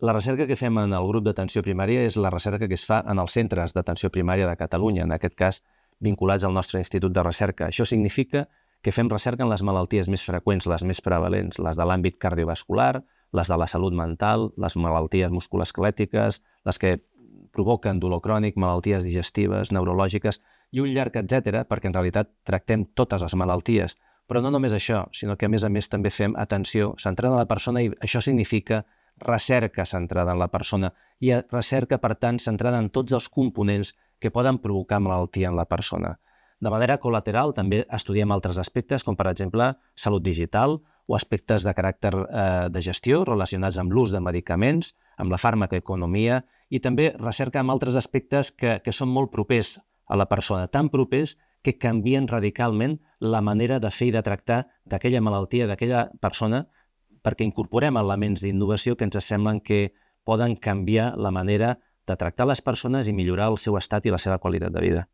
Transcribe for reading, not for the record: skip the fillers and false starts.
La recerca que fem en el grup d'atenció primària és la recerca que es fa en els centres d'atenció primària de Catalunya, en aquest cas vinculats al nostre institut de recerca. Això significa que fem recerca en les malalties més freqüents, les més prevalents, les de l'àmbit cardiovascular, les de la salut mental, les malalties musculoesquelètiques, les que provoquen dolor crònic, malalties digestives, neurològiques i un llarg etcètera, perquè en realitat tractem totes les malalties. Però no només això, sinó que a més també fem atenció centrada en la persona i això significa recerca centrada en la persona i recerca, per tant, centrada en tots els components que poden provocar malaltia en la persona. De manera col·lateral també estudiem altres aspectes, com per exemple salut digital o aspectes de caràcter de gestió relacionats amb l'ús de medicaments, amb la farmacoeconomia i també recerca amb altres aspectes que són molt propers a la persona, tan propers que canvien radicalment la manera de fer i de tractar d'aquella malaltia, d'aquella persona, perquè incorporem elements d'innovació que ens semblen que poden canviar la manera de tractar les persones i millorar el seu estat i la seva qualitat de vida.